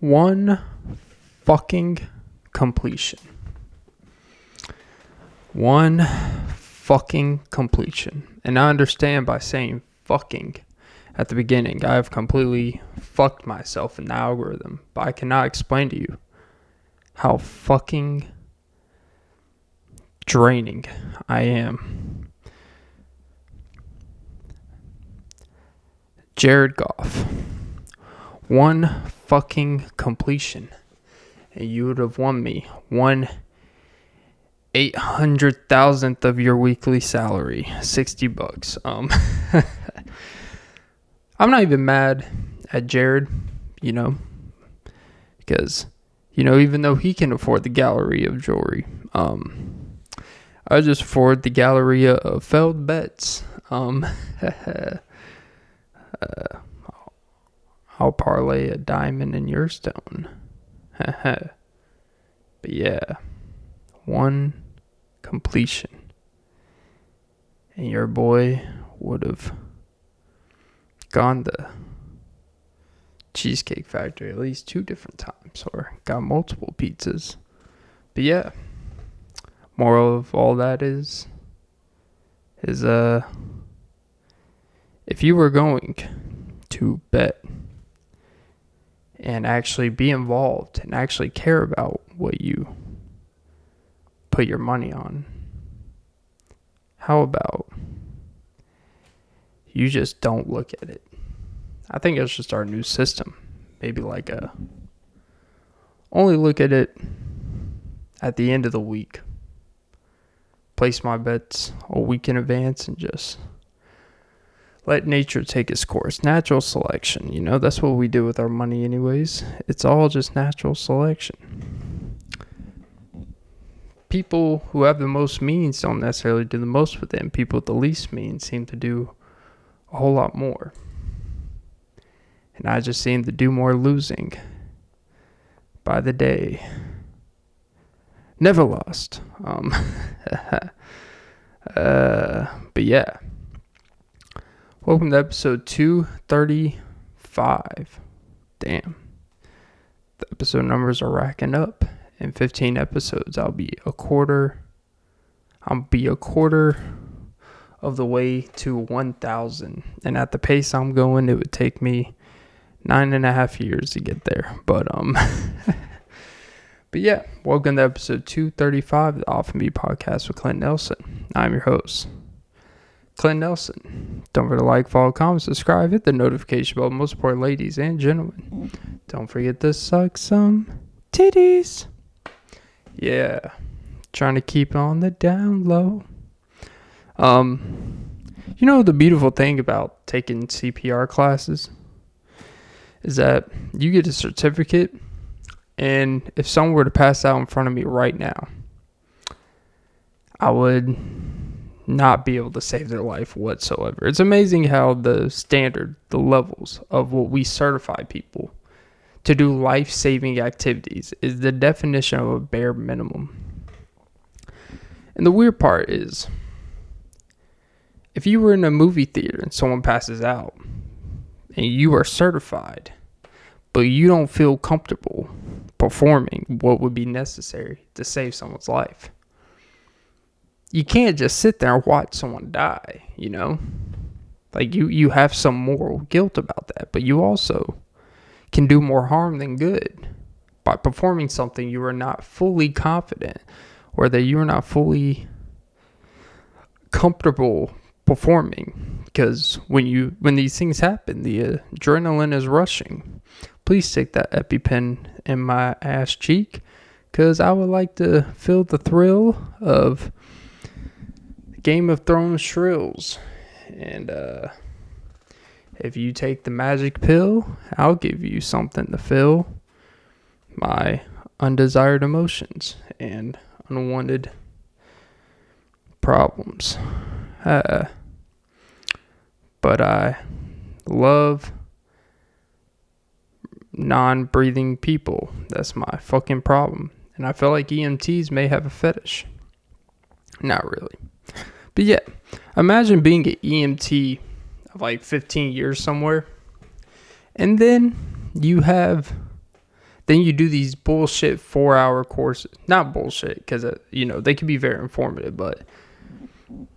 One fucking completion. One fucking completion. And I understand by saying fucking at the beginning, I have completely fucked myself in the algorithm. But I cannot explain to you how fucking draining I am. Jared Goff. One fucking completion. And you would have won me 1/800,000th of your weekly salary. $60. I'm not even mad at Jared, because, even though he can afford the Galleria of jewelry, I just afford the Galleria of failed bets. I'll parlay a diamond in your stone. But yeah, one completion. And your boy would have gone to Cheesecake Factory at least 2 different times, or got multiple pizzas. But yeah, moral of all that is if you were going to bet and actually be involved and actually care about what you put your money on, how about you just don't look at it? I think it's just our new system. Maybe only look at it at the end of the week. Place my bets a week in advance and just let nature take its course. Natural selection, that's what we do with our money anyways. It's all just natural selection. People who have the most means don't necessarily do the most with them. People with the least means seem to do a whole lot more. And I just seem to do more losing by the day. Never lost. But yeah. Welcome to episode 235. Damn. The episode numbers are racking up. In 15 episodes, I'll be a quarter of the way to 1,000. And at the pace I'm going, it would take me 9.5 years to get there. But but yeah, welcome to episode 235 of the Off and Me podcast with Clint Nelson. I'm your host, Clint Nelson. Don't forget to like, follow, comment, subscribe, hit the notification bell. Most important, ladies and gentlemen, don't forget to suck some titties. Yeah, trying to keep on the down low. The beautiful thing about taking CPR classes is that you get a certificate, and if someone were to pass out in front of me right now, I would not be able to save their life whatsoever. It's amazing how the levels of what we certify people to do life-saving activities is the definition of a bare minimum. And the weird part is, if you were in a movie theater and someone passes out and you are certified, but you don't feel comfortable performing what would be necessary to save someone's life, you can't just sit there and watch someone die, Like, you have some moral guilt about that, but you also can do more harm than good by performing something you are not fully confident or that you are not fully comfortable performing. Because when these things happen, the adrenaline is rushing. Please stick that EpiPen in my ass cheek, because I would like to feel the thrill of Game of Thrones shrills. And if you take the magic pill, I'll give you something to fill my undesired emotions and unwanted problems. But I love non-breathing people. That's my fucking problem. And I feel like EMTs may have a fetish. Not really. But yeah, imagine being an EMT of 15 years somewhere, and then you have Then you do these bullshit 4-hour courses. Not bullshit, because, they can be very informative, but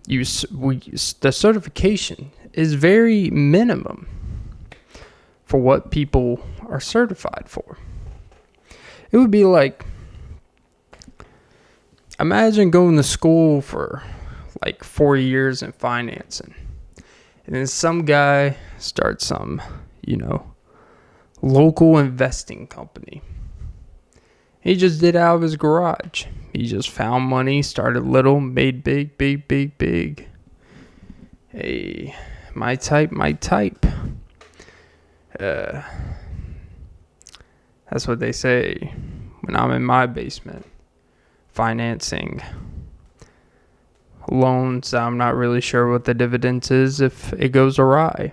the certification is very minimum for what people are certified for. It would be like, imagine going to school for like 4 years in financing, and then some guy starts some, local investing company. He just did it out of his garage. He just found money, started little, made big, big, big, big. Hey, my type. That's what they say when I'm in my basement, financing loans. I'm not really sure what the dividends is if it goes awry.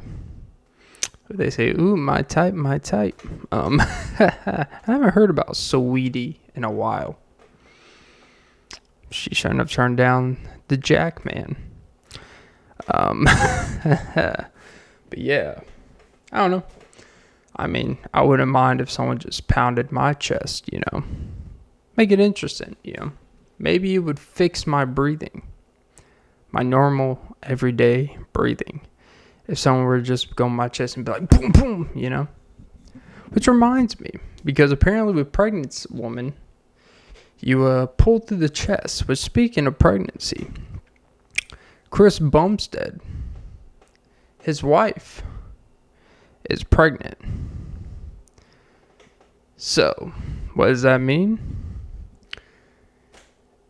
They say, ooh, my type. I haven't heard about Sweetie in a while. She shouldn't have turned down the Jack man. But yeah, I don't know. I mean, I wouldn't mind if someone just pounded my chest, Make it interesting, Maybe it would fix my breathing. My normal, everyday breathing. If someone were to just go on my chest and be like, boom, boom, Which reminds me, because apparently with pregnant woman, you pull through the chest. But speaking of pregnancy, Chris Bumstead, his wife, is pregnant. So, what does that mean?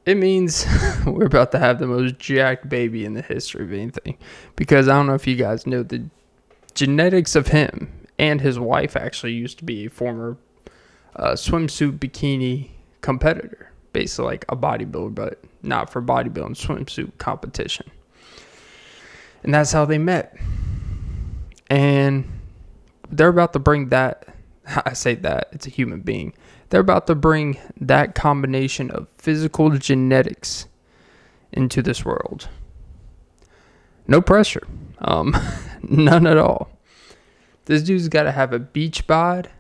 It means we're about to have the most jacked baby in the history of anything. Because I don't know if you guys know, the genetics of him and his wife actually used to be a former swimsuit bikini competitor. Basically like a bodybuilder, but not for bodybuilding, swimsuit competition. And that's how they met. And they're about to bring that, I say that, it's a human being. They're about to bring that combination of physical genetics into this world. No pressure. None at all. This dude's got to have a beach bod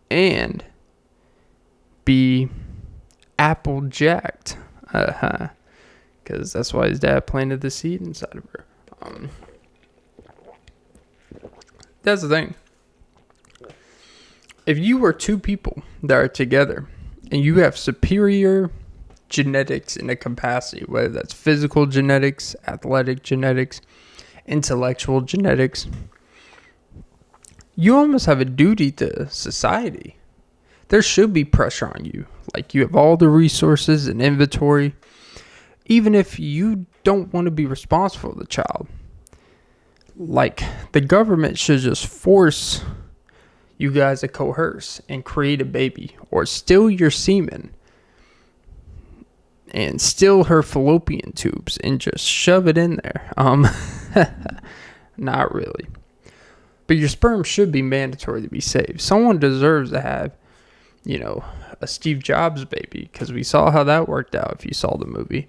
and be apple jacked. Because that's why his dad planted the seed inside of her. That's the thing. If you were two people that are together and you have superior genetics in a capacity, whether that's physical genetics, athletic genetics, intellectual genetics, you almost have a duty to society. There should be pressure on you. Like you have all the resources and inventory, even if you don't want to be responsible for the child. Like the government should just force you guys to coerce and create a baby, or steal your semen and steal her fallopian tubes and just shove it in there. Not really. But your sperm should be mandatory to be saved. Someone deserves to have, a Steve Jobs baby, because we saw how that worked out if you saw the movie.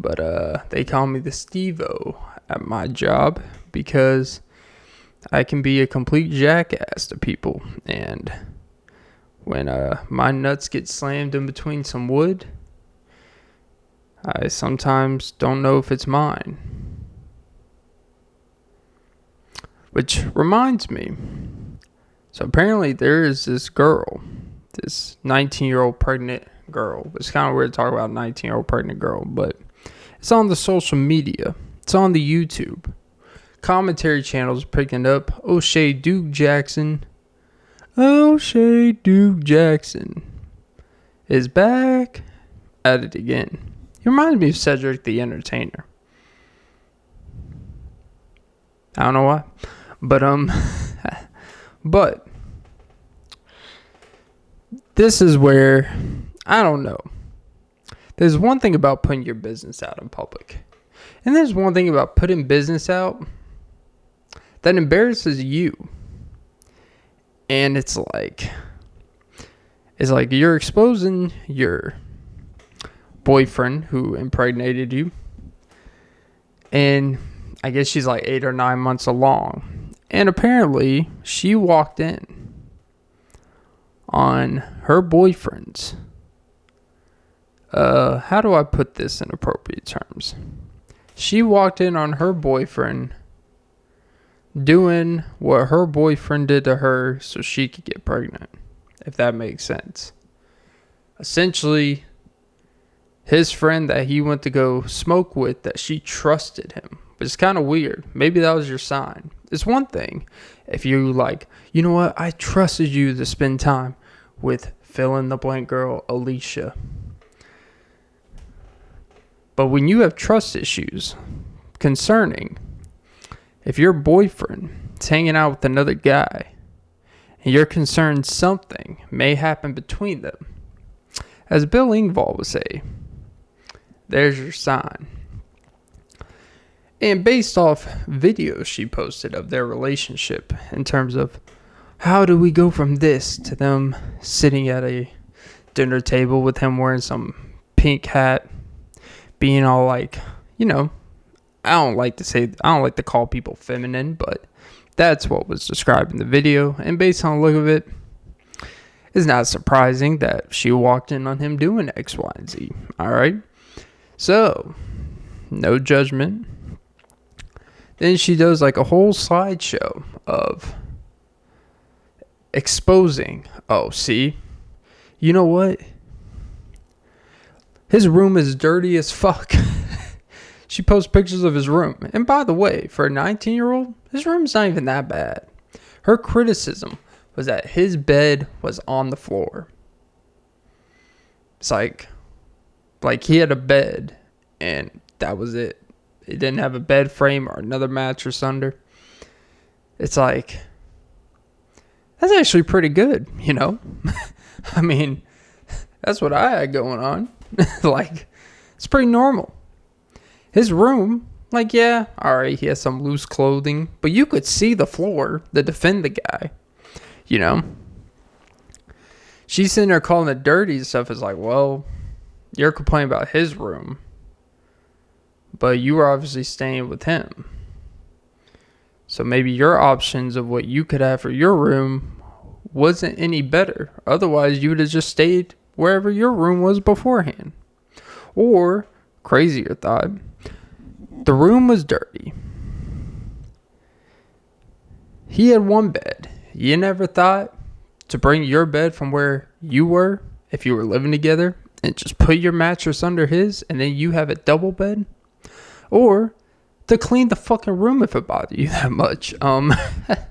But they call me the Steve-O at my job because I can be a complete jackass to people. And when my nuts get slammed in between some wood, I sometimes don't know if it's mine. Which reminds me, so apparently there is this girl, this 19-year-old pregnant girl. It's kind of weird to talk about a 19-year-old pregnant girl, but it's on the social media. It's on the YouTube. Commentary channels are picking up. O'Shea Duke Jackson is back at it again. He reminds me of Cedric the Entertainer. I don't know why. But this is where, I don't know. There's one thing about putting your business out in public. And there's one thing about putting business out that embarrasses you. And it's like you're exposing your boyfriend who impregnated you. And I guess she's like 8 or 9 months along. And apparently, she walked in on her boyfriend's. How do I put this in appropriate terms? She walked in on her boyfriend doing what her boyfriend did to her so she could get pregnant, if that makes sense. Essentially, his friend that he went to go smoke with, that she trusted him. But it's kind of weird. Maybe that was your sign. It's one thing if you like, you know what, I trusted you to spend time with fill in the blank girl, Alicia. But when you have trust issues concerning if your boyfriend is hanging out with another guy and you're concerned something may happen between them, as Bill Engvall would say, there's your sign. And based off videos she posted of their relationship in terms of how do we go from this to them sitting at a dinner table with him wearing some pink hat, being all like, you know, I don't like to call people feminine, but that's what was described in the video. And based on the look of it, it's not surprising that she walked in on him doing X, Y, and Z. All right. So, no judgment. Then she does like a whole slideshow of exposing. Oh, see? You know what? His room is dirty as fuck. She posts pictures of his room. And by the way, for a 19-year-old, his room's not even that bad. Her criticism was that his bed was on the floor. It's like he had a bed and that was it. It didn't have a bed frame or another mattress under. It's like, that's actually pretty good, you know? I mean, that's what I had going on. Like, it's pretty normal. His room, like, yeah, alright, he has some loose clothing, but you could see the floor to defend the guy, you know? She's sitting there calling it dirty and stuff. It's like, well, you're complaining about his room, but you were obviously staying with him. So maybe your options of what you could have for your room wasn't any better. Otherwise, you would have just stayed wherever your room was beforehand. Or, crazier thought, the room was dirty. He had one bed. You never thought to bring your bed from where you were, if you were living together, and just put your mattress under his, and then you have a double bed? Or to clean the fucking room if it bothered you that much. But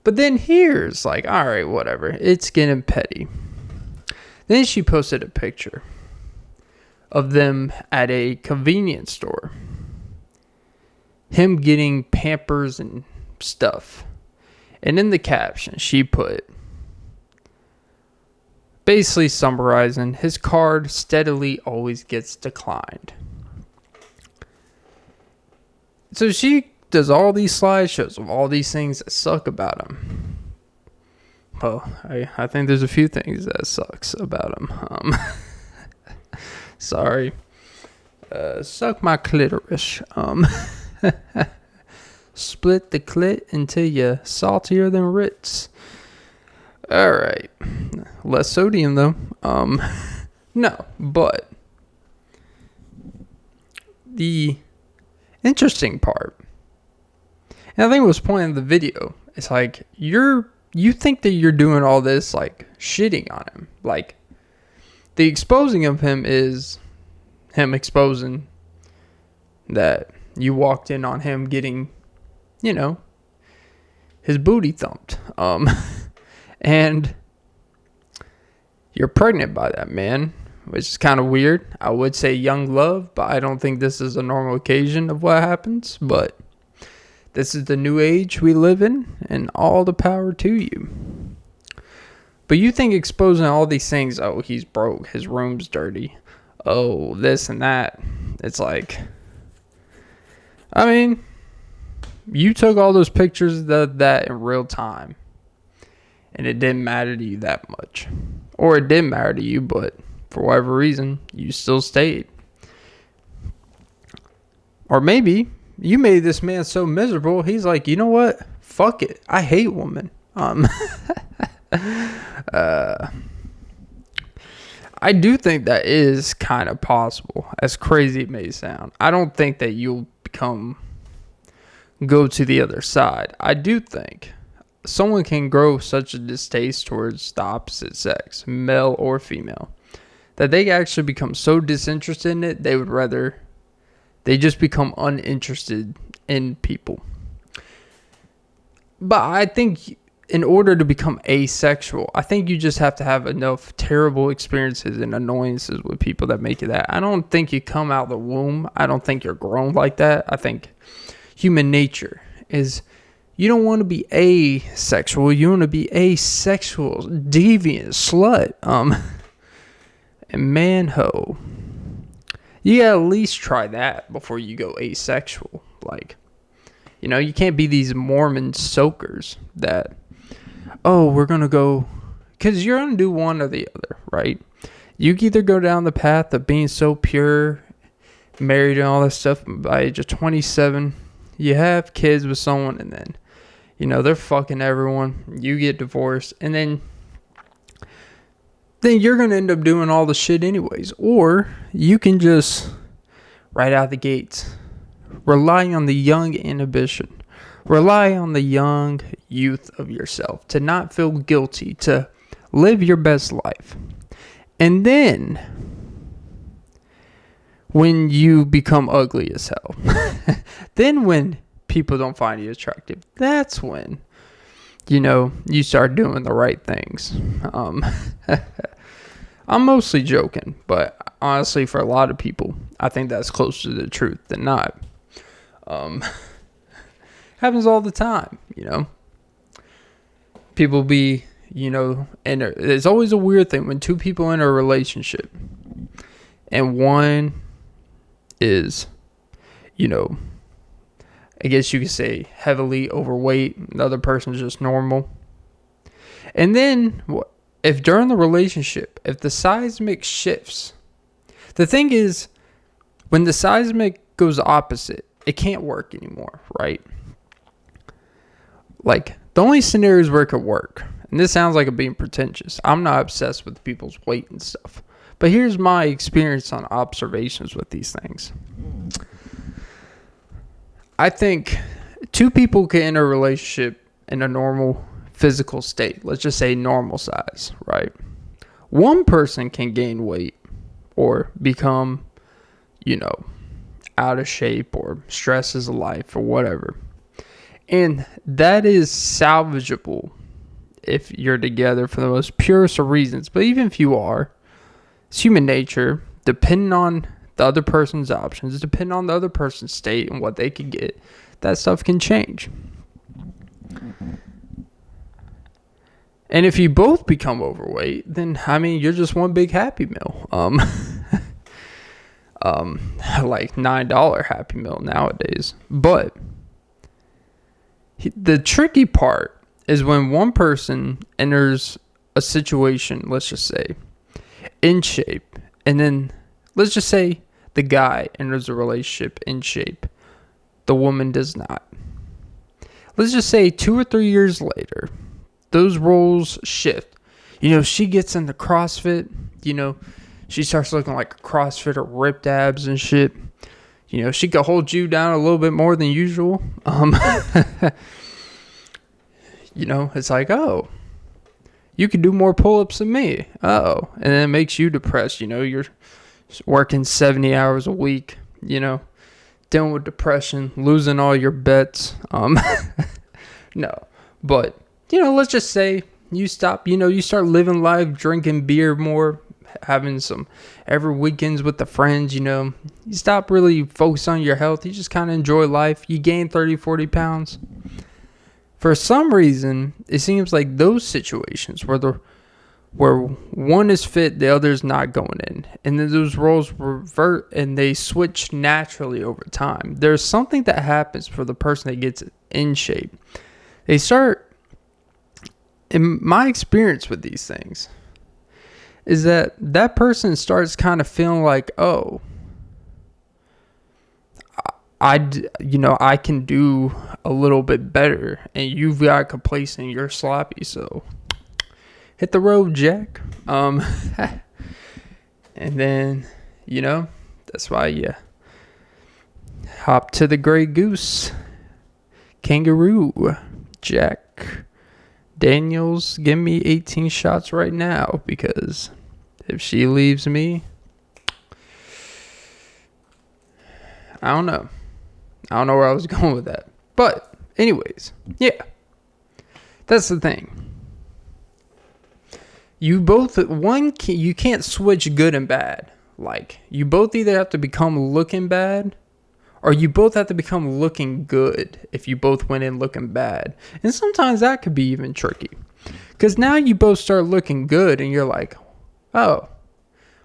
then here's like, alright, whatever. It's getting petty. Then she posted a picture of them at a convenience store. Him getting Pampers and stuff. And in the caption, she put, basically summarizing, his card steadily always gets declined. So she does all these slideshows of all these things that suck about him. Well, I think there's a few things that sucks about him. Sorry. Suck my clitoris. Split the clit until you're saltier than Ritz. Alright. Less sodium though. No, but the interesting part, and I think it was pointing in the video, it's like you think that you're doing all this like shitting on him. Like the exposing of him is him exposing that you walked in on him getting, you know, his booty thumped. And you're pregnant by that man, which is kind of weird. I would say young love, but I don't think this is a normal occasion of what happens. But this is the new age we live in, and all the power to you. But you think exposing all these things, oh, he's broke, his room's dirty, oh, this and that. It's like, I mean, you took all those pictures of that in real time, and it didn't matter to you that much. Or it did matter to you, but for whatever reason, you still stayed. Or maybe you made this man so miserable. He's like, you know what? Fuck it. I hate women. I do think that is kind of possible, as crazy it may sound. I don't think that you'll go to the other side. I do think someone can grow such a distaste towards the opposite sex, male or female, that they actually become so disinterested in it, they just become uninterested in people. But I think in order to become asexual, I think you just have to have enough terrible experiences and annoyances with people that make you that. I don't think you come out of the womb. I don't think you're grown like that. I think human nature is you don't want to be asexual. You want to be asexual, deviant, slut, and manho. You gotta at least try that before you go asexual. Like, you can't be these Mormon soakers that, oh, we're going to go, because you're going to do one or the other, right? You can either go down the path of being so pure, married and all that stuff by age of 27. You have kids with someone and then, they're fucking everyone. You get divorced and then you're going to end up doing all the shit anyways. Or you can just, right out the gates, rely on the young inhibition. Rely on the young youth of yourself to not feel guilty, to live your best life. And then, when you become ugly as hell, then when people don't find you attractive, that's when, you start doing the right things. I'm mostly joking, but honestly, for a lot of people, I think that's closer to the truth than not. Happens all the time, People be, and there's always a weird thing when two people enter a relationship and one is, I guess you could say heavily overweight, and the other person's just normal. And then if during the relationship, if the seismic shifts, the thing is, when the seismic goes opposite, it can't work anymore, right? Like, the only scenarios where it could work, and this sounds like I'm being pretentious. I'm not obsessed with people's weight and stuff. But here's my experience on observations with these things. I think two people can enter a relationship in a normal physical state. Let's just say normal size, right? One person can gain weight or become, out of shape or stresses of life or whatever. And that is salvageable if you're together for the most purest of reasons. But even if you are, it's human nature, depending on the other person's options, depending on the other person's state and what they can get, that stuff can change. And if you both become overweight, then, you're just one big Happy Meal. Like $9 Happy Meal nowadays. But the tricky part is when one person enters a situation, let's just say, in shape, and then let's just say the guy enters a relationship in shape. The woman does not. Let's just say 2 or 3 years later, those roles shift. She gets into CrossFit, she starts looking like a CrossFitter, ripped abs and shit. She could hold you down a little bit more than usual. It's like, oh, you can do more pull-ups than me. Oh, and then it makes you depressed. You're working 70 hours a week, dealing with depression, losing all your bets. No, but, let's just say you stop, you start living life, drinking beer more, having some every weekends with the friends, you stop really focus on your health. You just kind of enjoy life. You gain 30, 40 pounds. For some reason, it seems like those situations where one is fit, the other is not going in, and then those roles revert and they switch naturally over time. There's something that happens for the person that gets in shape. They start, in my experience with these things, is that person starts kind of feeling like, oh, I can do a little bit better, and you've got complacent, you're sloppy, so hit the road, Jack. And then, that's why you hop to the Grey Goose. Kangaroo, Jack Daniels, give me 18 shots right now, because if she leaves me, I don't know where I was going with that. But anyways, yeah, that's the thing. You can't switch good and bad. Like, you both either have to become looking bad, or you both have to become looking good if you both went in looking bad. And sometimes that could be even tricky. Because now you both start looking good and you're like, oh,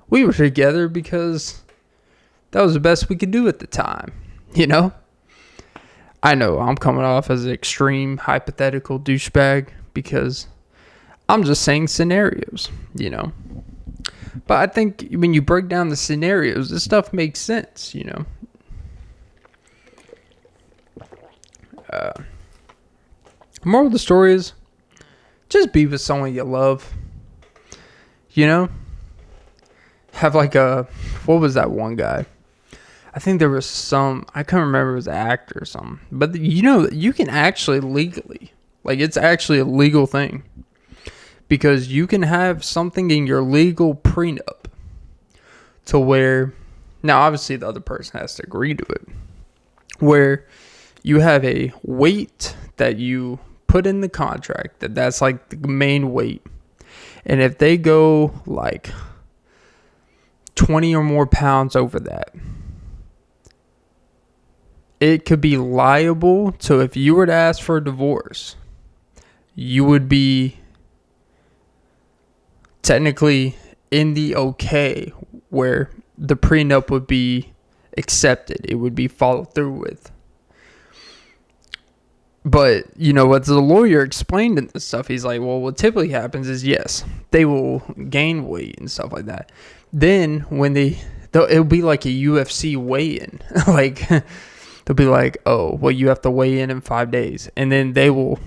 we were together because that was the best we could do at the time. I know I'm coming off as an extreme hypothetical douchebag because I'm just saying scenarios, But I think when you break down the scenarios, this stuff makes sense, Moral of the story is, just be with someone you love. Have like what was that one guy? I think there was I can't remember, it was an actor or something. But you can actually legally, like, it's actually a legal thing. Because you can have something in your legal prenup to where, now obviously the other person has to agree to it, where you have a weight that you put in the contract, that's like the main weight. And if they go like 20 or more pounds over that, it could be liable. So if you were to ask for a divorce, you would be technically in the okay, where the prenup would be accepted. It would be followed through with. But, what the lawyer explained in this stuff, he's like, well, what typically happens is, yes, they will gain weight and stuff like that. Then when it'll be like a UFC weigh-in. Like, they'll be like, oh, well, you have to weigh in 5 days. And then they will,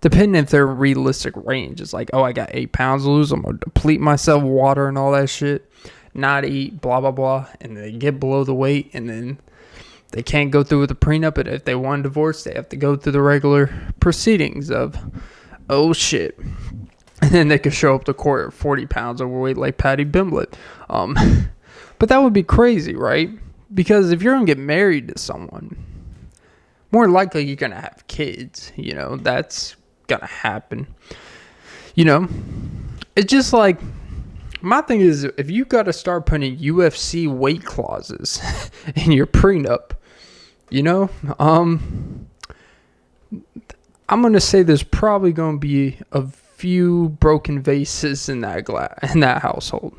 depending if they're realistic range, it's like, oh, I got 8 pounds to lose. I'm going to deplete myself, water and all that shit. Not eat, blah, blah, blah. And they get below the weight, and then they can't go through with the prenup. But if they want a divorce, they have to go through the regular proceedings of, oh, shit. And then they could show up to court at 40 pounds overweight like Patty Bimblett. But that would be crazy, right? Because if you're going to get married to someone, more likely you're going to have kids. That's going to happen. It's just like, my thing is, if you got to start putting UFC weight clauses in your prenup, I'm going to say there's probably going to be a few broken vases in that household.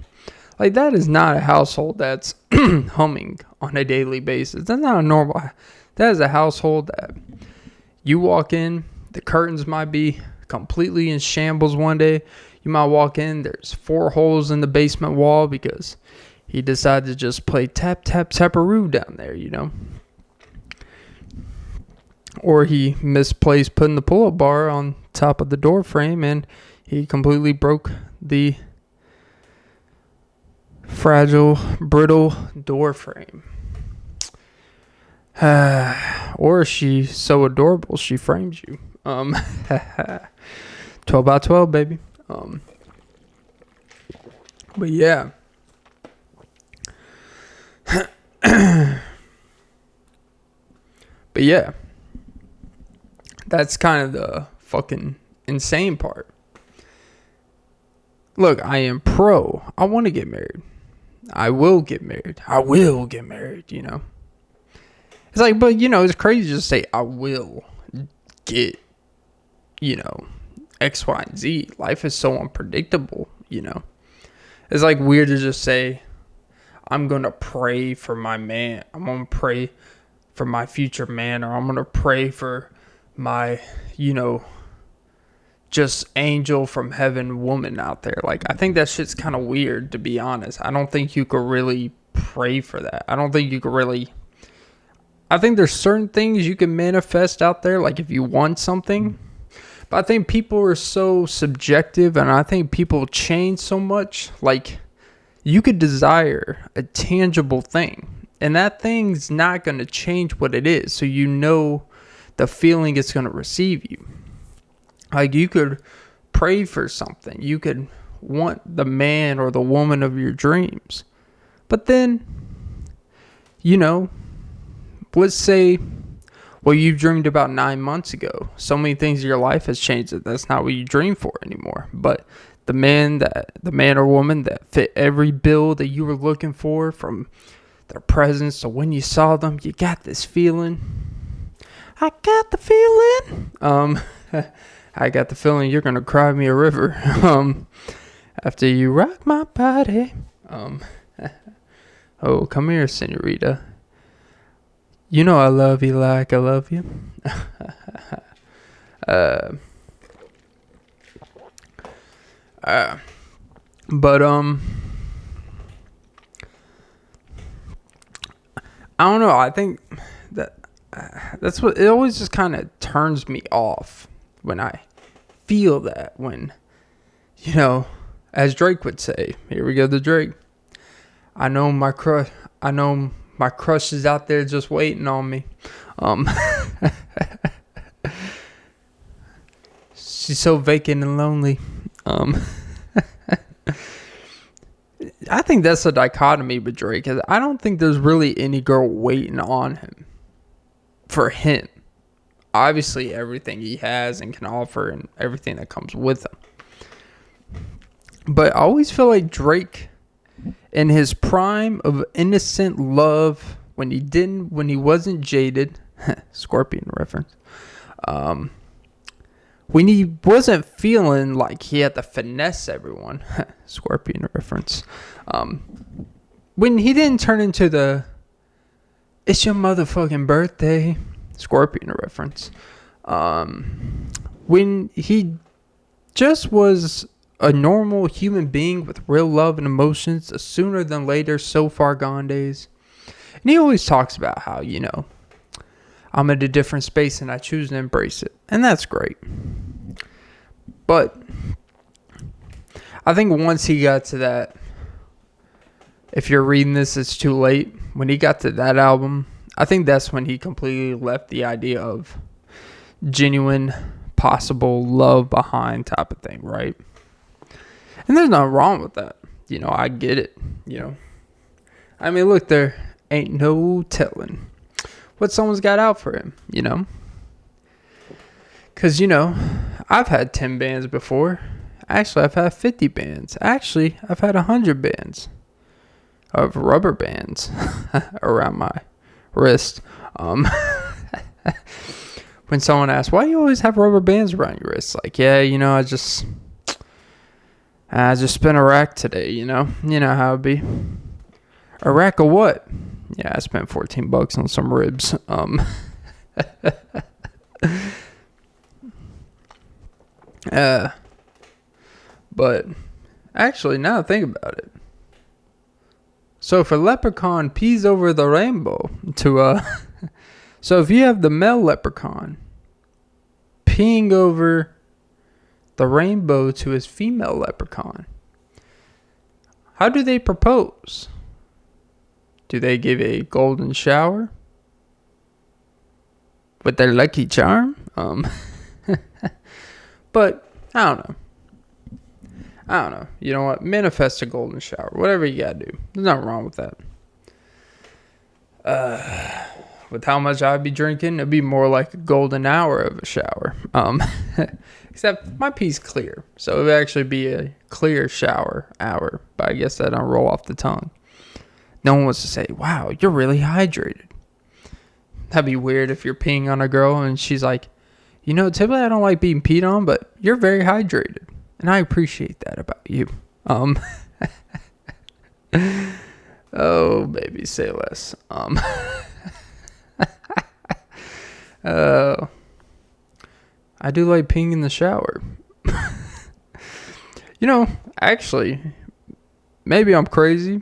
Like, that is not a household that's humming on a daily basis. That's not a normal. That is a household that you walk in, the curtains might be completely in shambles one day. You might walk in, there's 4 holes in the basement wall because he decided to just play tap, tap, taparoo down there, Or he misplaced putting the pull-up bar on top of the door frame and he completely broke the fragile, brittle door frame. Or she's so adorable, she frames you. 12 by 12, baby. But yeah. But yeah. That's kind of the fucking insane part. Look, I am pro. I want to get married. I will get married. It's like, but, it's crazy to say I will get, X, Y, and Z. Life is so unpredictable, It's like weird to just say, I'm going to pray for my man. I'm going to pray for my future man. Or I'm going to pray for my, just angel from heaven woman out there. Like, I think that shit's kind of weird, to be honest. I don't think you could really pray for that. I don't think you could really, I think there's certain things you can manifest out there, like if you want something. But I think people are so subjective, and I think people change so much. Like, you could desire a tangible thing, and that thing's not going to change what it is. So you know the feeling it's going to receive you. Like, you could pray for something. You could want the man or the woman of your dreams. But then, let's say, well, you dreamed about 9 months ago. So many things in your life has changed that that's not what you dream for anymore. But the man or woman that fit every bill that you were looking for, from their presence to when you saw them, you got this feeling. I got the feeling. I got the feeling you're gonna cry me a river. After you rock my body. Oh, come here, senorita. You know I love you like I love you. But I don't know. I think that's what it always just kind of turns me off when I feel that. When, as Drake would say, here we go to Drake. I know my crush is out there just waiting on me. She's so vacant and lonely. I think that's a dichotomy with Drake, because I don't think there's really any girl waiting on him for him. Obviously, everything he has and can offer and everything that comes with him. But I always feel like Drake, in his prime of innocent love, when he wasn't jaded, Scorpion reference, when he wasn't feeling like he had to finesse everyone, Scorpion reference, when he didn't turn into the "it's your motherfucking birthday" Scorpion reference, when he just was a normal human being with real love and emotions, the sooner than later, so far gone days. And he always talks about how, I'm at a different space and I choose to embrace it. And that's great. But I think once he got to that, if you're reading this, it's too late. When he got to that album, I think that's when he completely left the idea of genuine, possible love behind type of thing, right? And there's nothing wrong with that. I get it. I mean, look, there ain't no telling what someone's got out for him, Because, I've had 10 bands before. Actually, I've had 50 bands. Actually, I've had 100 bands of rubber bands around my wrist. When someone asks, why do you always have rubber bands around your wrist? Like, yeah, I just spent a rack today, You know how it be. A rack of what? Yeah, I spent $14 on some ribs. But actually, now think about it. So if a leprechaun pees over the rainbow so if you have the male leprechaun peeing over the rainbow to his female leprechaun, how do they propose? Do they give a golden shower with their lucky charm? But I don't know. You know what? Manifest a golden shower. Whatever you gotta do. There's nothing wrong with that. With how much I'd be drinking, it'd be more like a golden hour of a shower. Except my pee's clear, so it would actually be a clear shower hour. But I guess that don't roll off the tongue. No one wants to say, "Wow, you're really hydrated." That'd be weird if you're peeing on a girl and she's like, typically I don't like being peed on, but you're very hydrated, and I appreciate that about you. Oh, baby, say less. I do like peeing in the shower. Actually, maybe I'm crazy.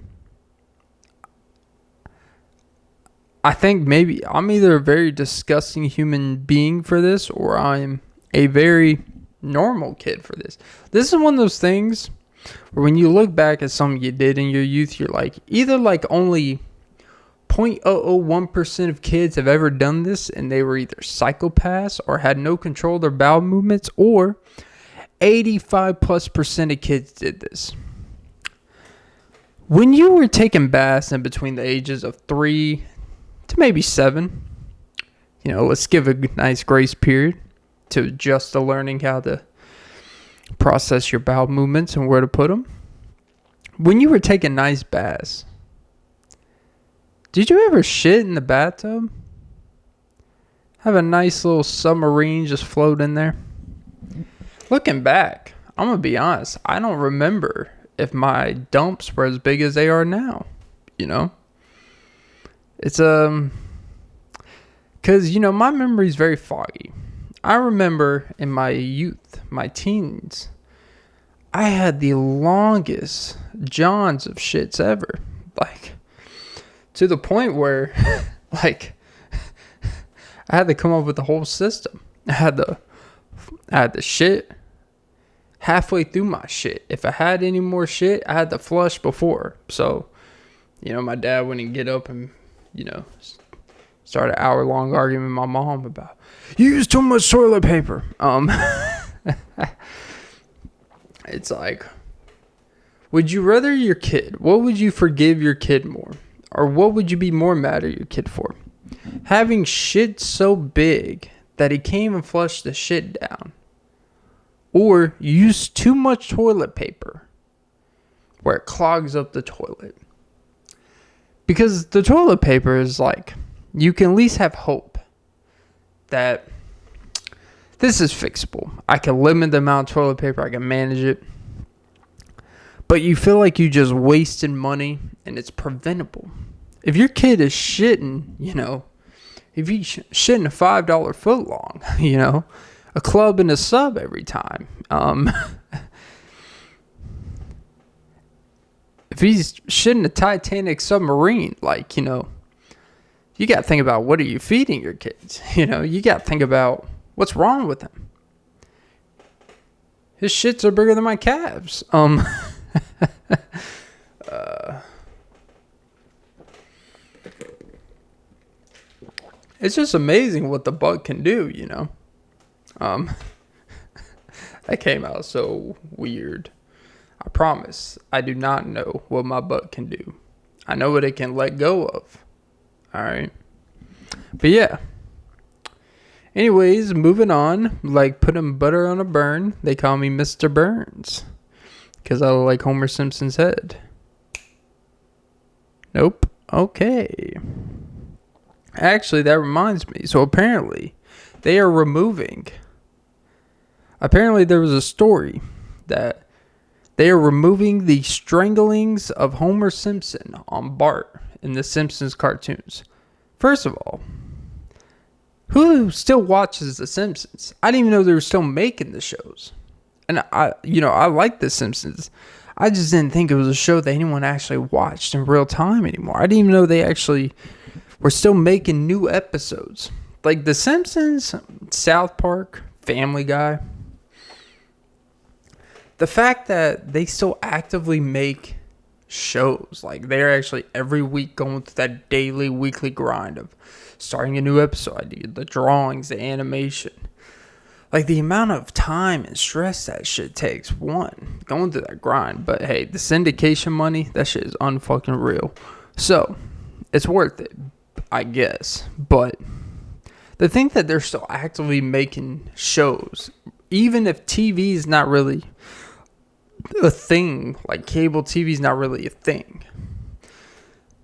I think maybe I'm either a very disgusting human being for this, or I'm a very normal kid for this. This is one of those things where when you look back at something you did in your youth, you're like, either like only 0.001% of kids have ever done this, and they were either psychopaths or had no control of their bowel movements, or 85+% of kids did this. When you were taking baths in between the ages of 3 to maybe 7, let's give a nice grace period to adjust to learning how to process your bowel movements and where to put them. When you were taking nice baths, did you ever shit in the bathtub? Have a nice little submarine just float in there? Looking back, I'm going to be honest, I don't remember if my dumps were as big as they are now, It's, because, my memory is very foggy. I remember in my youth, my teens, I had the longest johns of shits ever. Like, to the point where, like, I had to come up with the whole system. I had the shit halfway through my shit. If I had any more shit, I had to flush before. So, my dad wouldn't get up and, start an hour-long argument with my mom about, you use too much toilet paper. It's like, would you rather your kid, what would you forgive your kid more? Or what would you be more mad at your kid for? Having shit so big that he came and flushed the shit down. Or use too much toilet paper where it clogs up the toilet. Because the toilet paper is like, you can at least have hope that this is fixable. I can limit the amount of toilet paper. I can manage it. But you feel like you just wasted money and it's preventable. If your kid is shitting, if you shitting a $5 footlong, a club and a sub every time. If he's shitting a Titanic submarine, you got to think about, what are you feeding your kids? You got to think about what's wrong with him. His shits are bigger than my calves. It's just amazing what the butt can do, That came out so weird. I promise, I do not know what my butt can do. I know what it can let go of. Alright. But yeah. Anyways, moving on. Like putting butter on a burn. They call me Mr. Burns. Because I look like Homer Simpson's head. Nope. Okay. Actually, that reminds me. So apparently, they are removing. Apparently, there was a story that they are removing the stranglings of Homer Simpson on Bart in the Simpsons cartoons. First of all, who still watches the Simpsons? I didn't even know they were still making the shows. And I like the Simpsons. I just didn't think it was a show that anyone actually watched in real time anymore. I didn't even know they actually were still making new episodes. Like the Simpsons, South Park, Family Guy. The fact that they still actively make shows, like they're actually every week going through that daily, weekly grind of starting a new episode idea, the drawings, the animation. Like the amount of time and stress that shit takes, one, going through that grind. But hey, the syndication money, that shit is unfucking real. So, it's worth it, I guess. But the thing that they're still actively making shows, even if TV is not really a thing, like cable TV is not really a thing.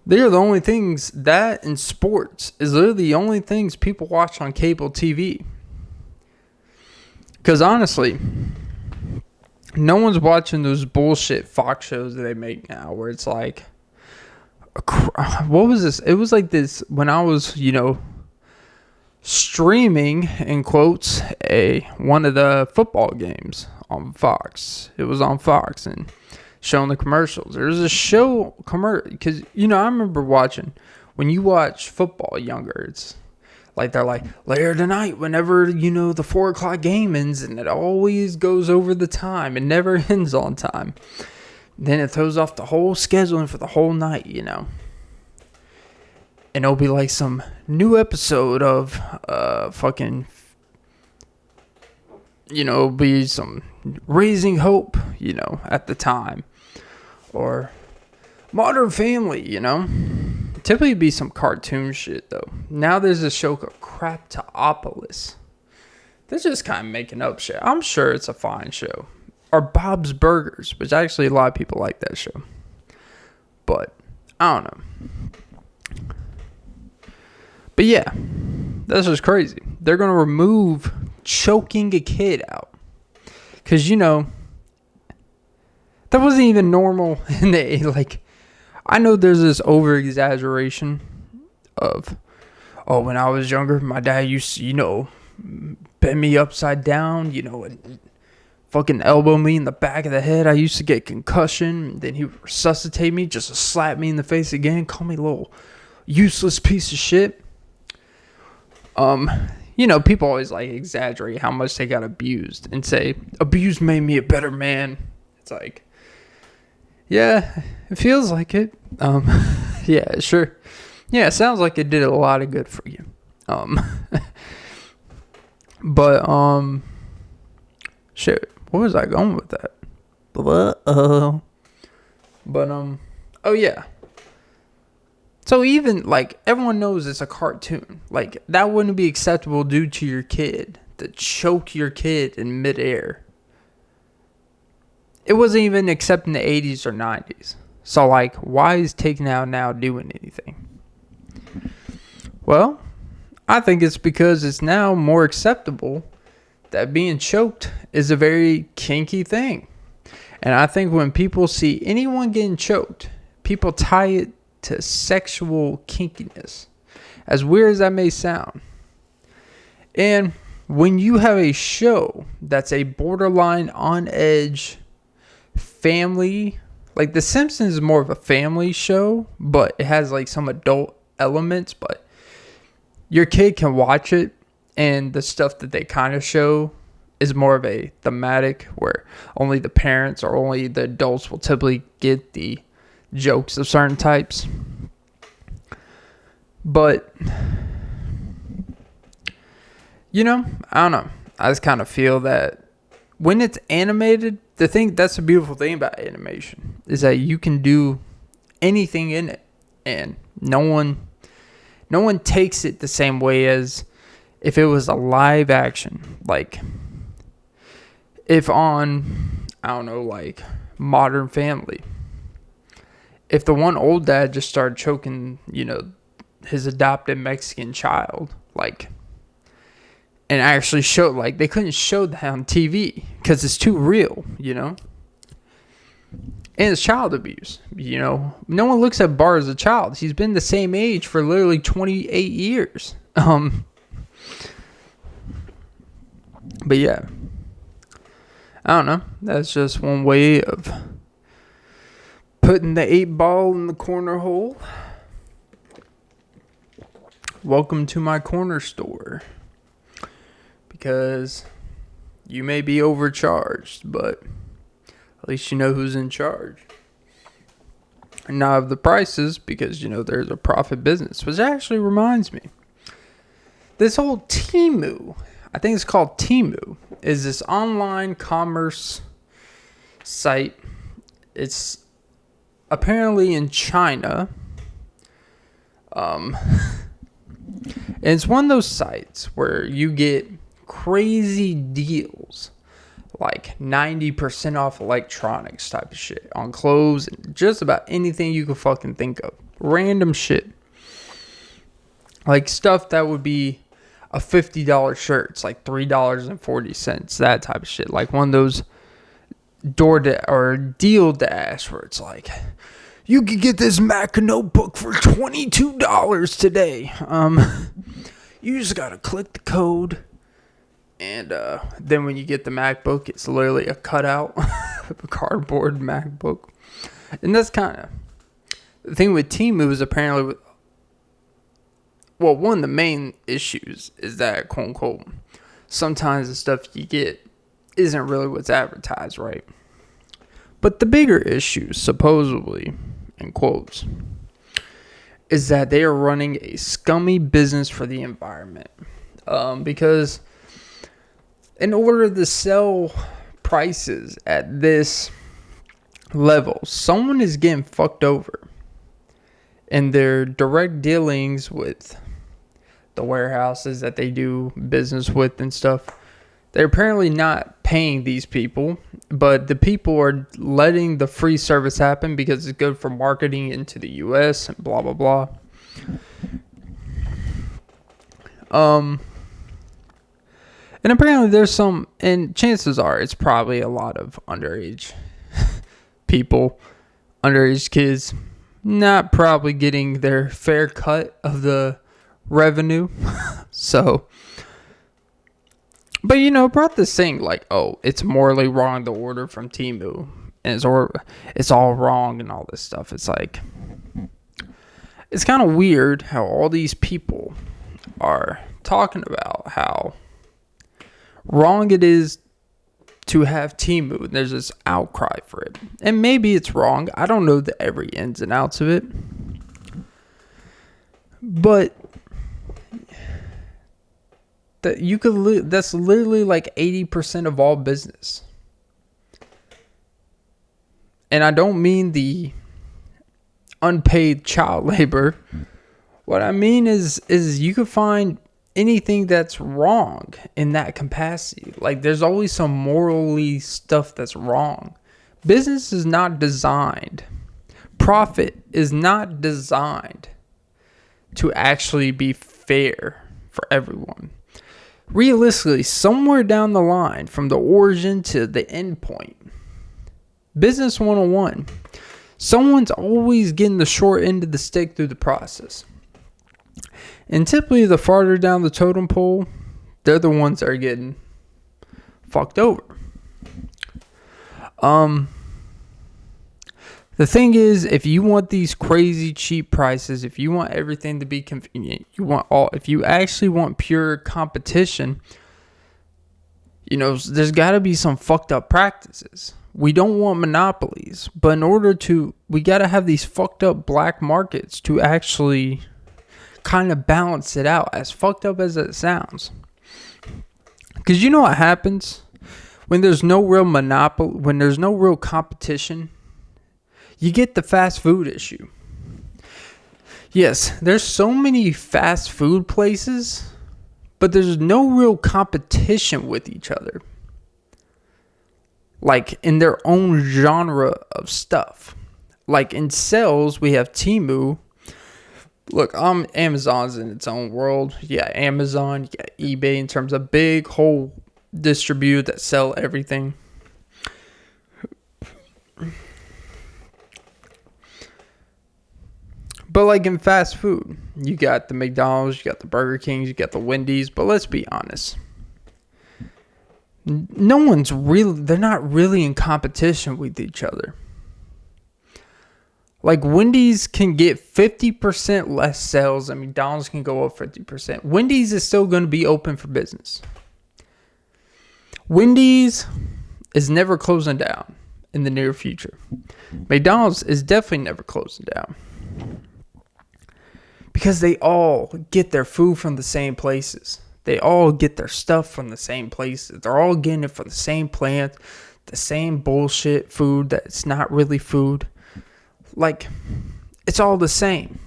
They're the only things, that and sports is literally the only things people watch on cable TV. Because honestly, no one's watching those bullshit Fox shows that they make now where it's like, what was this? It was like this when I was, streaming, in quotes, one of the football games on Fox. It was on Fox and showing the commercials. There's a show because I remember watching when you watch football younger, it's like they're like, later tonight, whenever, the 4 o'clock game ends, and it always goes over the time. It never ends on time. Then it throws off the whole scheduling for the whole night, And it'll be like some new episode of it'll be some Raising Hope, at the time. Or Modern Family, Typically it'd be some cartoon shit, though. Now there's a show called Craptopolis. They're just kind of making up shit. I'm sure it's a fine show. Or Bob's Burgers, which actually a lot of people like that show. But, I don't know. But yeah, that's just crazy. They're going to remove choking a kid out. Because, that wasn't even normal in the, I know there's this over-exaggeration of, when I was younger, my dad used to, bend me upside down, and fucking elbow me in the back of the head. I used to get concussion. Then he would resuscitate me just to slap me in the face again, call me a little useless piece of shit. People always exaggerate how much they got abused and say, abuse made me a better man. It's like, yeah, it feels like it. Yeah, sure. Yeah, it sounds like it did a lot of good for you. But, shit, where was I going with that? But, oh yeah. So even, everyone knows it's a cartoon. That wouldn't be acceptable due to your kid, to choke your kid in midair. It wasn't even accepted in the 80s or 90s. So, why is Take Now doing anything? Well, I think it's because it's now more acceptable that being choked is a very kinky thing. And I think when people see anyone getting choked, people tie it to sexual kinkiness. As weird as that may sound. And when you have a show that's a borderline on edge family, The Simpsons is more of a family show, but it has some adult elements, but your kid can watch it, and the stuff that they kind of show is more of a thematic where only the parents or only the adults will typically get the jokes of certain types. But, I don't know. I just kind of feel that when it's animated, that's the beautiful thing about animation is that you can do anything in it, and no one takes it the same way as if it was a live action. If on, I don't know, Modern Family, if the one old dad just started choking, his adopted Mexican child, and actually showed, they couldn't show that on TV because it's too real, And it's child abuse, No one looks at Bart as a child. He's been the same age for literally 28 years. But yeah, I don't know. That's just one way of putting the 8-ball in the corner hole. Welcome to my corner store. Because you may be overcharged, but at least you know who's in charge. And not of the prices, because, there's a profit business. Which actually reminds me. This whole TEMU, I think it's called TEMU, is this online commerce site. It's apparently in China. And it's one of those sites where you get crazy deals, 90% off electronics type of shit on clothes and just about anything you can fucking think of. Random shit. Stuff that would be a $50 shirt. It's $3.40. That type of shit. One of those deal dash where it's you could get this Mac notebook for $22 today. You just gotta click the code. And then when you get the MacBook, it's literally a cutout of a cardboard MacBook. And that's kind of the thing with TEMU is apparently well, one of the main issues is that, quote unquote, sometimes the stuff you get isn't really what's advertised, right? But the bigger issue, supposedly, in quotes, is that they are running a scummy business for the environment. Because in order to sell prices at this level, someone is getting fucked over. And their direct dealings with the warehouses that they do business with and stuff, they're apparently not paying these people, but the people are letting the free service happen because it's good for marketing into the US and blah, blah, blah. And apparently there's some, and chances are it's probably a lot of underage people, underage kids, not probably getting their fair cut of the revenue. So, but brought this thing like, oh, it's morally wrong to order from TEMU, and it's all wrong and all this stuff. It's like, it's kind of weird how all these people are talking about how wrong it is to have TEMU. There's this outcry for it, and maybe it's wrong. I don't know the every ins and outs of it, but that's literally like 80% of all business. And I don't mean the unpaid child labor. What I mean is you could find anything that's wrong in that capacity. Like, there's always some morally stuff that's wrong. Business is not designed. Profit is not designed to actually be fair for everyone. Realistically, somewhere down the line, from the origin to the end point, business 101, someone's always getting the short end of the stick through the process. And typically, the farther down the totem pole, they're the ones that are getting fucked over. The thing is, if you want these crazy cheap prices, if you want everything to be convenient, if you actually want pure competition, there's got to be some fucked up practices. We don't want monopolies, but we got to have these fucked up black markets to actually kind of balance it out, as fucked up as it sounds. Because you know what happens when there's no real monopoly, when there's no real competition? You get the fast food issue. Yes, there's so many fast food places, but there's no real competition with each other, like in their own genre of stuff. Like in sales, we have TEMU. Look, Amazon's in its own world. Yeah, Amazon, you got eBay in terms of big whole distribute that sell everything. But like in fast food, you got the McDonald's, you got the Burger Kings, you got the Wendy's. But let's be honest. They're not really in competition with each other. Like Wendy's can get 50% less sales and McDonald's can go up 50%. Wendy's is still going to be open for business. Wendy's is never closing down in the near future. McDonald's is definitely never closing down. Because they all get their food from the same places. They all get their stuff from the same places. They're all getting it from the same plant, the same bullshit food that's not really food. Like, it's all the same.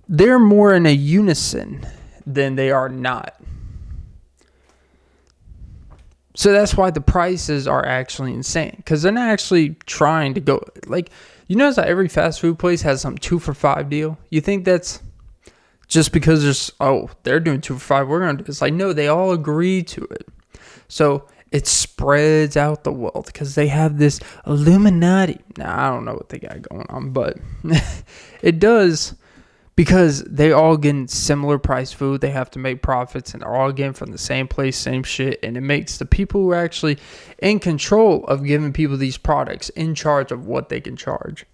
They're more in a unison than they are not. So that's why the prices are actually insane. Because they're not actually trying to go... Like, you notice that every fast food place has some 2 for $5 deal? You think that's just because they're doing 2 for $5, we're going to do it. It's like, no, they all agree to it. So it spreads out the wealth because they have this Illuminati. Now, I don't know what they got going on, but it does because they all get similar price food. They have to make profits and they're all getting from the same place, same shit. And it makes the people who are actually in control of giving people these products in charge of what they can charge.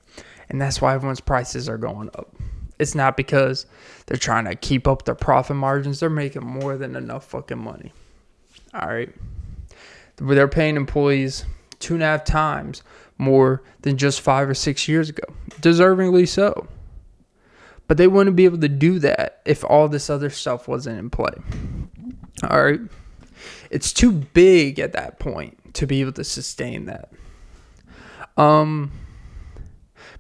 And that's why everyone's prices are going up. It's not because they're trying to keep up their profit margins. They're making more than enough fucking money. All right. They're paying employees 2.5 times more than just 5 or 6 years ago. Deservingly so. But they wouldn't be able to do that if all this other stuff wasn't in play. All right. It's too big at that point to be able to sustain that. But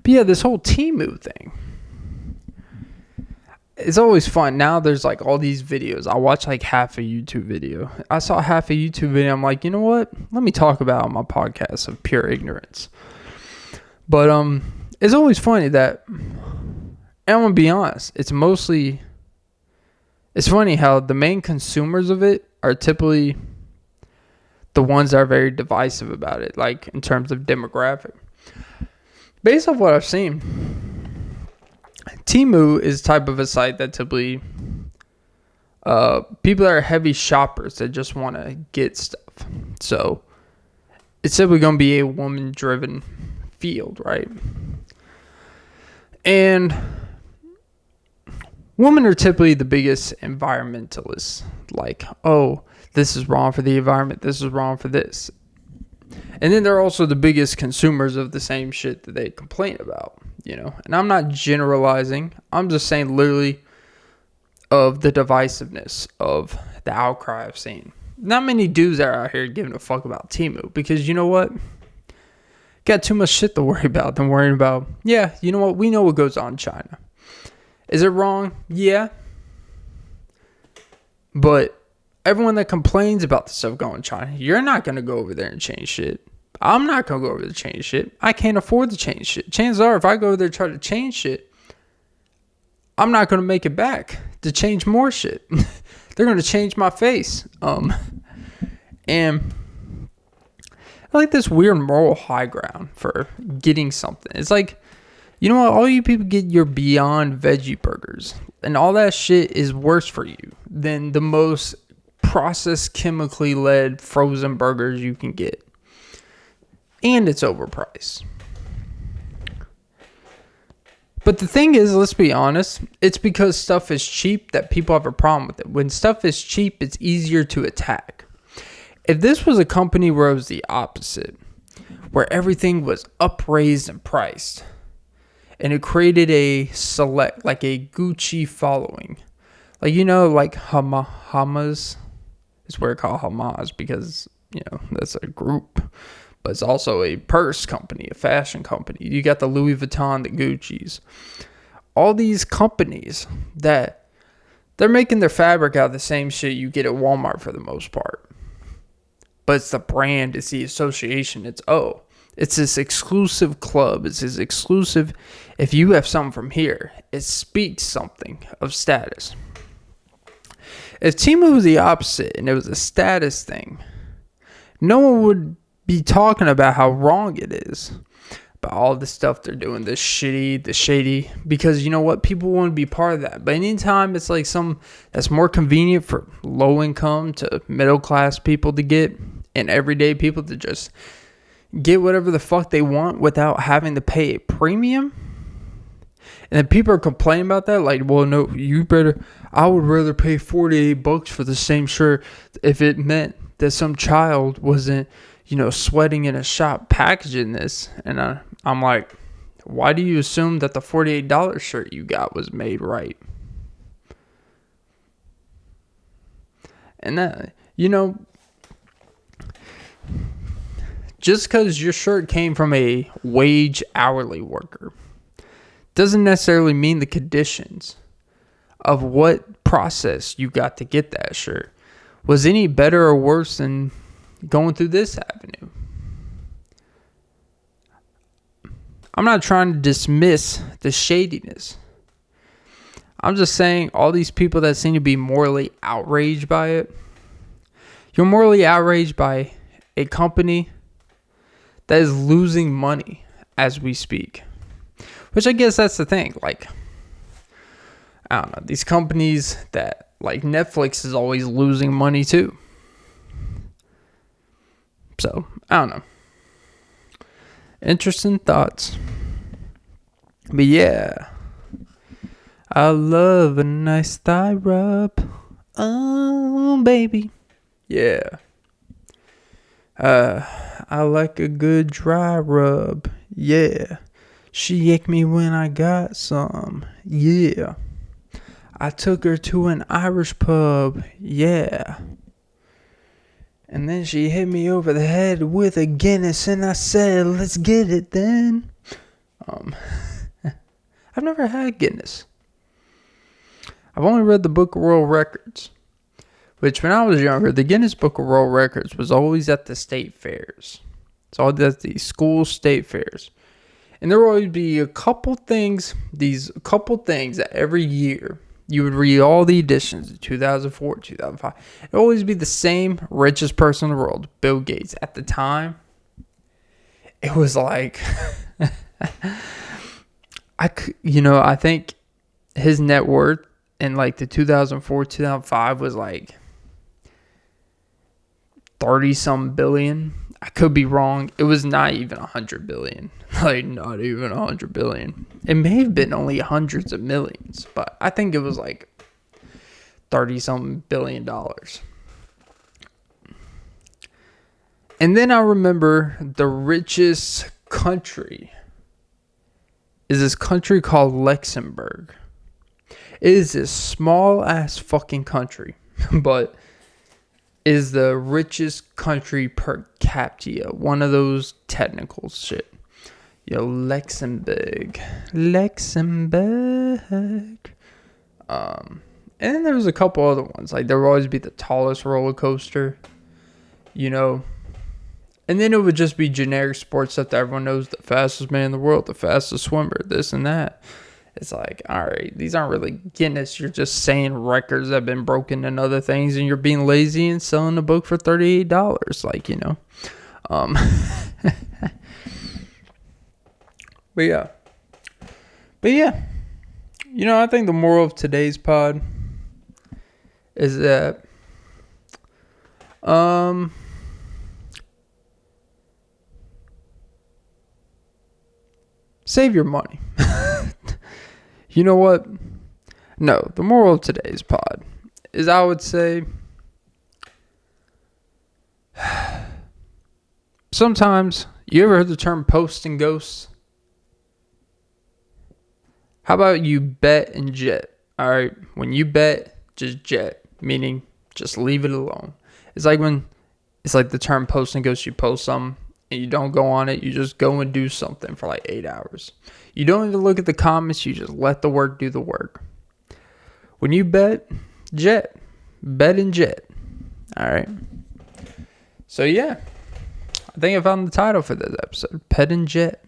yeah, this whole TEMU thing. It's always fun. Now there's like all these videos. I watch like half a YouTube video. I saw half a YouTube video. I'm like, you know what? Let me talk about it on my podcast of pure ignorance. But it's always funny that, and I'm gonna be honest, it's funny how the main consumers of it are typically the ones that are very divisive about it, like in terms of demographic. Based off what I've seen, TEMU is type of a site that typically people that are heavy shoppers that just want to get stuff. So it's simply going to be a woman-driven field, right? And women are typically the biggest environmentalists. Like, oh, this is wrong for the environment. This is wrong for this. And then they're also the biggest consumers of the same shit that they complain about, you know. And I'm not generalizing. I'm just saying literally of the divisiveness of the outcry I've seen. Not many dudes are out here giving a fuck about TEMU because you know what? Got too much shit to worry about than worrying about, yeah, you know what? We know what goes on in China. Is it wrong? Yeah. But everyone that complains about the stuff going in China, you're not going to go over there and change shit. I'm not going to go over there and change shit. I can't afford to change shit. Chances are, if I go over there and try to change shit, I'm not going to make it back to change more shit. They're going to change my face. And I like this weird moral high ground for getting something. It's like, you know what? All you people get your Beyond Veggie burgers. And all that shit is worse for you than the most processed, chemically led frozen burgers you can get. And it's overpriced. But the thing is, let's be honest, it's because stuff is cheap that people have a problem with it. When stuff is cheap, it's easier to attack. If this was a company where it was the opposite, where everything was upraised and priced, and it created a select, like a Gucci following, like, you know, like Hamas, it's where it's called Hamas because, you know, that's a group. But it's also a purse company, a fashion company. You got the Louis Vuitton, the Gucci's. All these companies that they're making their fabric out of the same shit you get at Walmart for the most part. But it's the brand, it's the association. It's this exclusive club. It's this exclusive. If you have something from here, it speaks something of status. If TEMU was the opposite and it was a status thing, no one would be talking about how wrong it is, about all the stuff they're doing, the shady, because you know what, people want to be part of that. But anytime it's like some that's more convenient for low income to middle class people to get, and everyday people to just get whatever the fuck they want without having to pay a premium, and then people are complaining about that, like, well, no, I would rather pay $48 for the same shirt if it meant that some child wasn't, you know, sweating in a shop packaging this. And I'm like, why do you assume that the $48 shirt you got was made right? And that, you know, just because your shirt came from a wage hourly worker doesn't necessarily mean the conditions of what process you got to get that shirt was any better or worse than going through this avenue. I'm not trying to dismiss the shadiness. I'm just saying all these people that seem to be morally outraged by it, you're morally outraged by a company that is losing money as we speak. Which I guess that's the thing. Like, I don't know. These companies that, like Netflix is always losing money too. So, I don't know. Interesting thoughts. But yeah. I love a nice thigh rub. Oh, baby. Yeah. I like a good dry rub. Yeah. She yanked me when I got some. Yeah. I took her to an Irish pub. Yeah. And then she hit me over the head with a Guinness and I said, let's get it then. I've never had Guinness. I've only read the Book of World Records. Which, when I was younger, the Guinness Book of World Records was always at the state fairs. It's always at the school state fairs. And there would always be a couple things that every year you would read all the editions of 2004, 2005. It would always be the same richest person in the world, Bill Gates. At the time, it was like, I think his net worth in like the 2004, 2005 was like 30-some billion. I could be wrong. It was not even 100 billion. Like, not even 100 billion. It may have been only hundreds of millions, but I think it was like 30-something billion dollars. And then I remember the richest country is this country called Luxembourg. It is this small ass fucking country, but is the richest country per capita. One of those technical shit. Luxembourg. And then there was a couple other ones. Like, there would always be the tallest roller coaster. And then it would just be generic sports stuff that everyone knows. The fastest man in the world. The fastest swimmer. This and that. It's like, all right, these aren't really Guinness. You're just saying records that have been broken and other things, and you're being lazy and selling the book for $38. But yeah. I think the moral of today's pod is that save your money. You know what? No, the moral of today's pod is, I would say, sometimes, you ever heard the term posting ghosts? How about you bet and jet? All right, when you bet, just jet, meaning just leave it alone. It's like the term posting ghosts. You post something and you don't go on it. You just go and do something for like 8 hours. You don't even look at the comments. You just let the work do the work. When you bet, jet. Bet and jet. All right. So, yeah. I think I found the title for this episode. Pet and jet.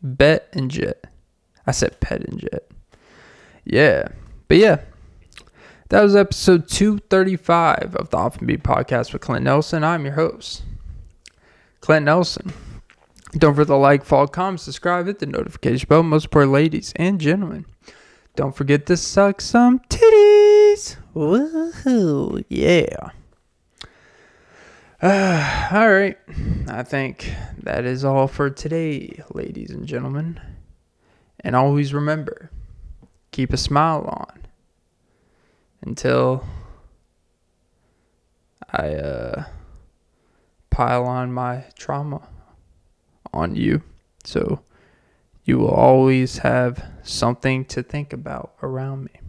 Bet and jet. I said pet and jet. Yeah. But, yeah. That was episode 235 of the Off and Beat podcast with Clint Nelson. I'm your host, Clint Nelson. Don't forget to like, follow, comment, subscribe, hit the notification bell. Most important, ladies and gentlemen, don't forget to suck some titties. Woohoo, yeah. All right. I think that is all for today, ladies and gentlemen. And always remember, keep a smile on until I pile on my trauma on you, so you will always have something to think about around me,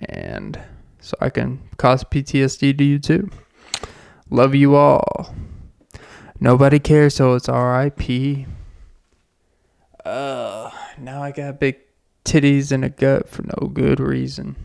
and so I can cause PTSD to you too. Love you all. Nobody cares, so it's R.I.P. Now I got big titties and a gut for no good reason.